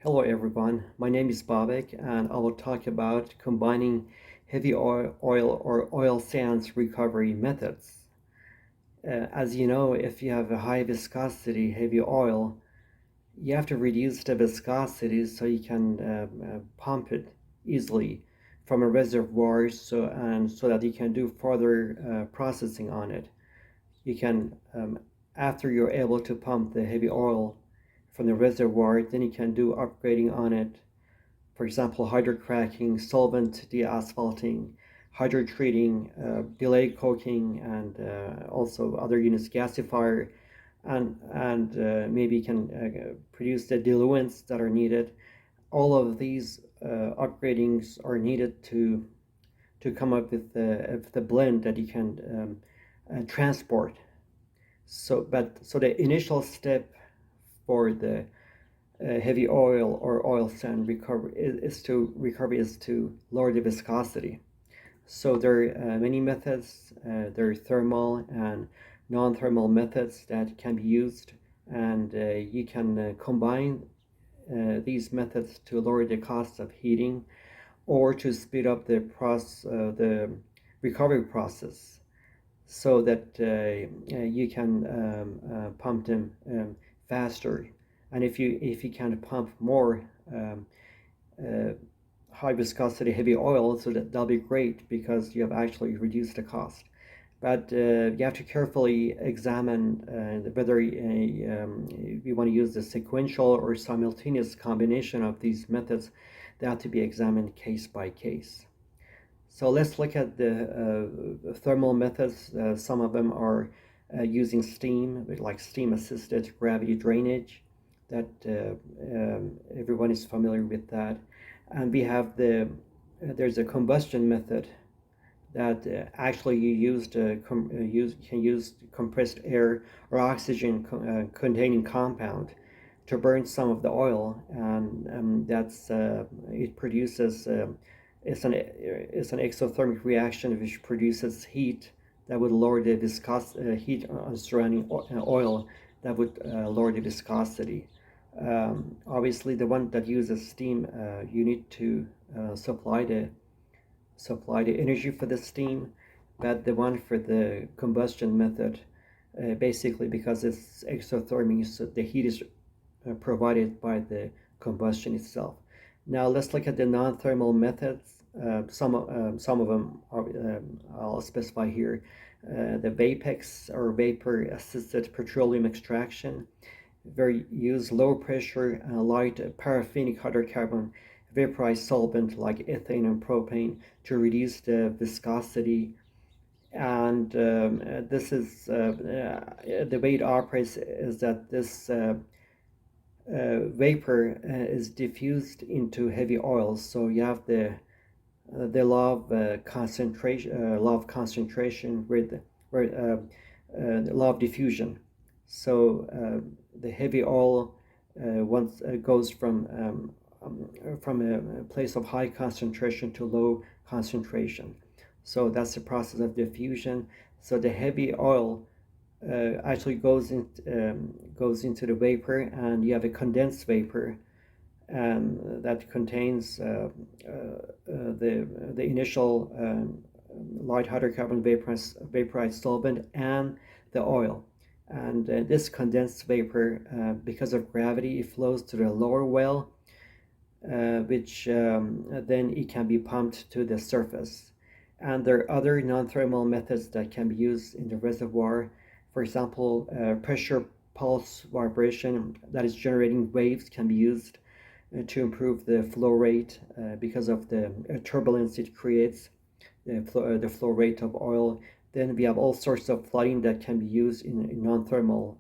Hello everyone, my name is Babak and I will talk about combining heavy oil or oil sands recovery methods. As you know, if you have a high viscosity heavy oil, you have to reduce the viscosity so you can pump it easily from a reservoir so that you can do further processing on it. You can, after you're able to pump the heavy oil from the reservoir, then you can do upgrading on it. For example, hydrocracking, solvent deasphalting, hydrotreating, delayed coking, and also other units, gasifier, and maybe you can produce the diluents that are needed. All of these upgradings are needed to come up with the blend that you can transport. So the initial step for the heavy oil or oil sand recovery is to lower the viscosity. So there are many methods. There are thermal and non-thermal methods that can be used, and you can combine these methods to lower the cost of heating or to speed up the recovery process so that you can pump them faster. And if you can pump more uh, high viscosity heavy oil, so that'll be great because you have actually reduced the cost. But you have to carefully examine whether you want to use the sequential or simultaneous combination of these methods. They have to be examined case by case. So let's look at the thermal methods. Some of them are using steam, like steam-assisted gravity drainage. That everyone is familiar with that. And we have there's a combustion method that actually you can use compressed air or oxygen containing compound to burn some of the oil, and that's it produces it's an exothermic reaction which produces heat that would lower the heat on surrounding oil that would lower the viscosity. Obviously, the one that uses steam, you need to supply the energy for the steam, but the one for the combustion method, basically because it's exothermic, so the heat is provided by the combustion itself. Now let's look at the non-thermal methods. Some of them are, I'll specify here. The VAPEX or vapor assisted petroleum extraction, where you use low pressure light paraffinic hydrocarbon vaporized solvent like ethane and propane to reduce the viscosity. And this is the way it operates is that this vapor is diffused into heavy oils. So you have the law of concentration with the law of diffusion. So the heavy oil once goes from a place of high concentration to low concentration. So that's the process of diffusion. So the heavy oil actually goes into the vapor, and you have a condensed vapor, and that contains the initial light hydrocarbon vaporized solvent and the oil. And this condensed vapor, because of gravity, it flows to the lower well, which then it can be pumped to the surface. And there are other non-thermal methods that can be used in the reservoir. For example, pressure pulse vibration that is generating waves can be used to improve the flow rate because of the turbulence it creates, the flow rate of oil. Then we have all sorts of flooding that can be used in non-thermal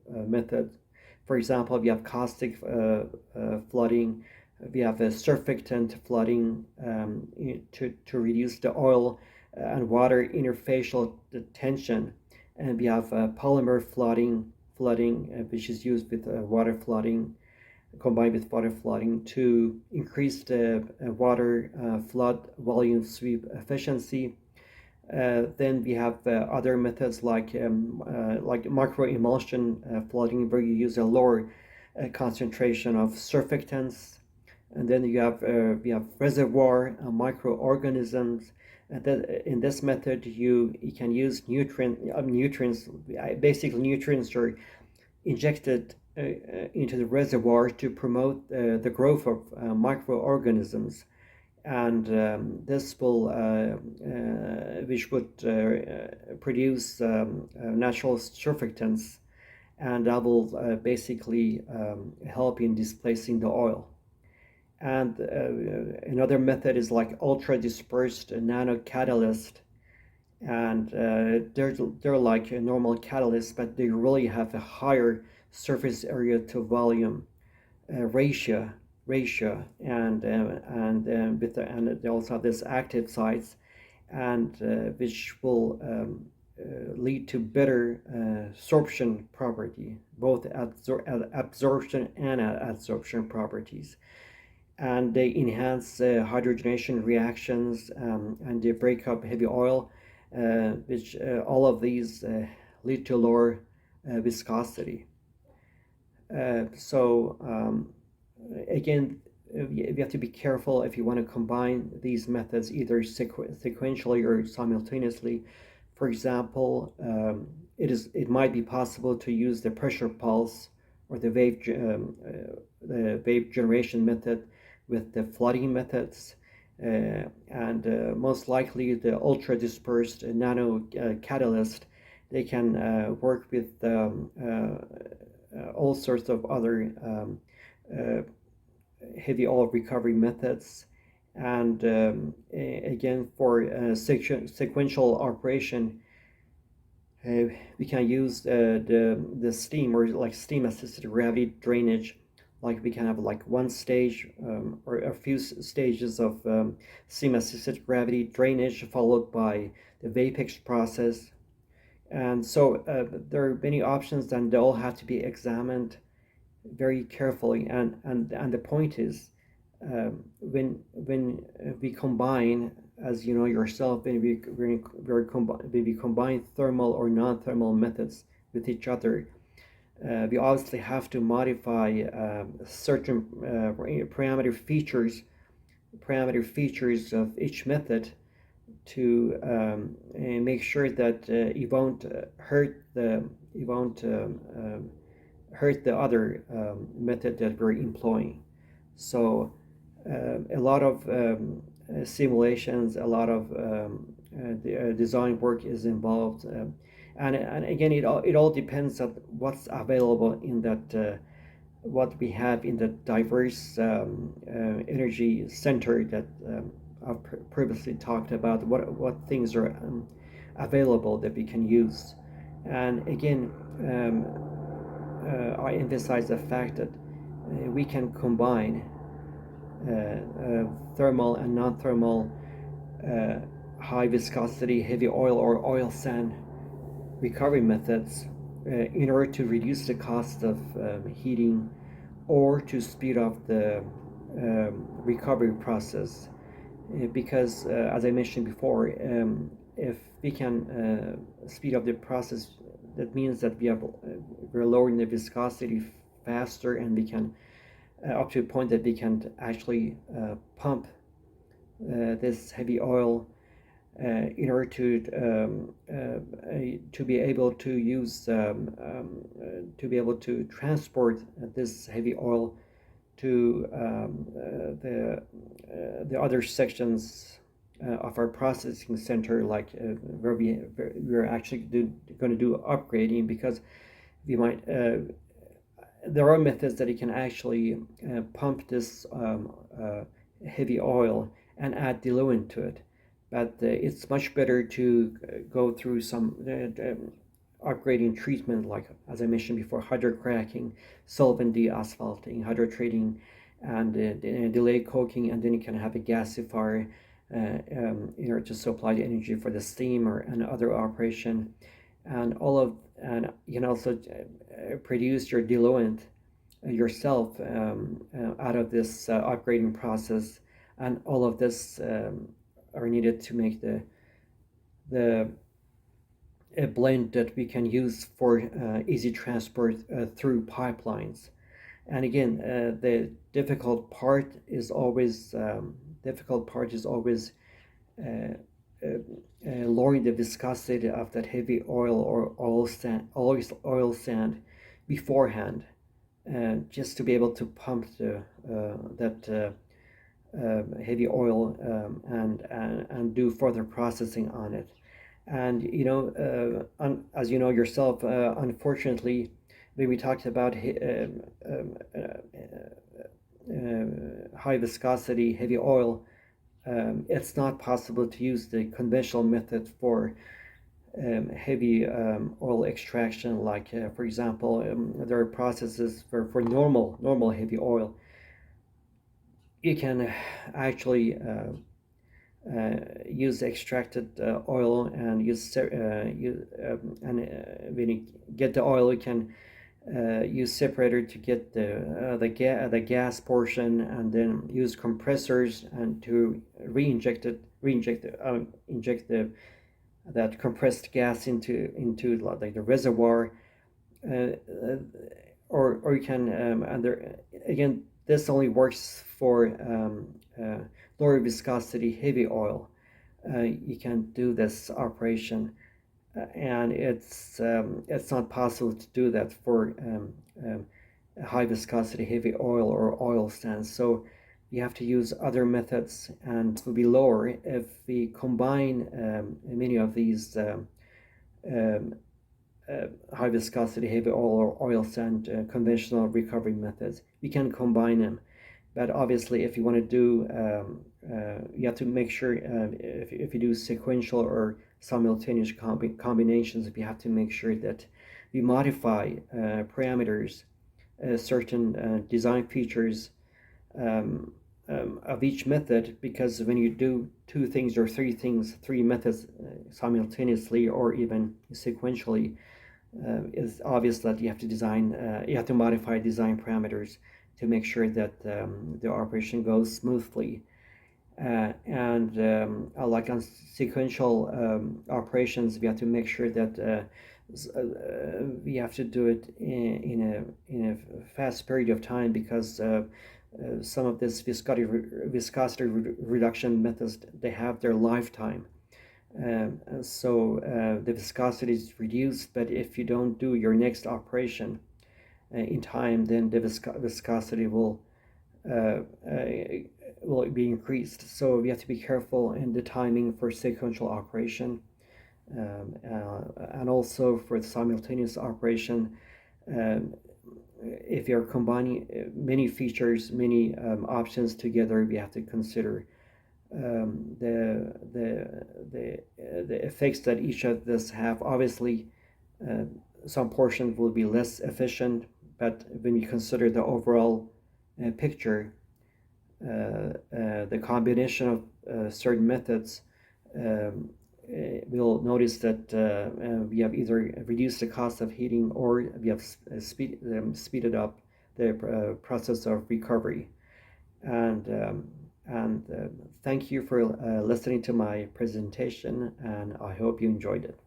methods. For example, we have caustic flooding. We have a surfactant flooding to reduce the oil and water interfacial tension. And we have polymer flooding, which is used with water flooding, combined with water flooding to increase the water flood volume sweep efficiency. Then we have other methods like micro emulsion flooding, where you use a lower concentration of surfactants, and then we have reservoir microorganisms. And that in this method, you can use nutrients. Basically, nutrients are injected into the reservoir to promote the growth of microorganisms, and this will which would produce natural surfactants, and that will basically help in displacing the oil. And another method is like ultra dispersed nano catalyst, and they're like a normal catalyst, but they really have a higher surface area to volume ratio and they also have this active sites, and which will lead to better sorption property, both absorption and adsorption properties, and they enhance hydrogenation reactions, and they break up heavy oil, which all of these lead to lower viscosity. Again, we have to be careful if you want to combine these methods either sequentially or simultaneously. For example, it might be possible to use the pressure pulse or the wave generation method with the flooding methods, and most likely the ultra dispersed nano catalyst, they can work with all sorts of other uh, heavy oil recovery methods. And again, for sequential operation, we can use the steam, or like steam assisted gravity drainage. Like we can have like one stage or a few stages of steam assisted gravity drainage, followed by the Vapex process. And so there are many options, and they all have to be examined very carefully. And the point is, when we combine, as you know yourself, when we combine thermal or non-thermal methods with each other, we obviously have to modify certain parameter features of each method to make sure that it won't hurt the other method that we're employing. So a lot of simulations, a lot of design work is involved, and again, it all depends on what's available in that what we have in the diverse energy center that I've previously talked about. What things are available that we can use, and again, I emphasize the fact that we can combine thermal and non-thermal uh, high viscosity heavy oil or oil sand recovery methods in order to reduce the cost of heating, or to speed up the recovery process. Because as I mentioned before, if we can speed up the process, that means that we're lowering the viscosity faster, and we can up to a point that we can actually pump this heavy oil in order to be able to use to be able to transport this heavy oil to the other sections of our processing center, like where we're actually going to do upgrading, because we might there are methods that you can actually pump this heavy oil and add diluent to it, but it's much better to go through some upgrading treatment, like as I mentioned before, hydrocracking, solvent deasphalting, hydrotreating, and delayed coking, and then you can have a gasifier in order to supply the energy for the steam and other operation, and you can also produce your diluent yourself out of this upgrading process, and all of this are needed to make the a blend that we can use for easy transport through pipelines. And again, the difficult part is always uh, uh, lowering the viscosity of that heavy oil or oil sand beforehand, just to be able to pump that heavy oil, and do further processing on it. And as you know yourself, unfortunately, when we talked about high viscosity heavy oil, it's not possible to use the conventional method for heavy oil extraction. Like, for example, there are processes for normal heavy oil. You can actually use extracted oil, and when you get the oil, you can use separator to get the gas portion, and then use compressors and to inject that compressed gas into like the reservoir, uh, or you can, and there again, this only works for lower viscosity heavy oil. You can do this operation, and it's not possible to do that for high viscosity heavy oil or oil sands. So you have to use other methods, and it will be lower if we combine many of these um, high viscosity heavy oil or oil sand conventional recovery methods. We can combine them, but obviously if you want to do you have to make sure, if you do sequential or simultaneous combinations, you have to make sure that we modify parameters, certain design features of each method, because when you do two things or three methods simultaneously or even sequentially, it's obvious that you have to modify design parameters to make sure that the operation goes smoothly. And like on sequential operations, we have to make sure that we have to do it in a fast period of time, because some of this viscosity reduction methods, they have their lifetime. So the viscosity is reduced, but if you don't do your next operation in time, then the viscosity uh, uh, will be increased. So we have to be careful in the timing for sequential operation, and also for the simultaneous operation. Um, if you're combining many features, many options together, we have to consider the effects that each of this have. Obviously, uh, some portions will be less efficient, but when you consider the overall picture, the combination of certain methods, um, we'll notice that we have either reduced the cost of heating, or we have speeded up the process of recovery. And thank you for listening to my presentation, and I hope you enjoyed it.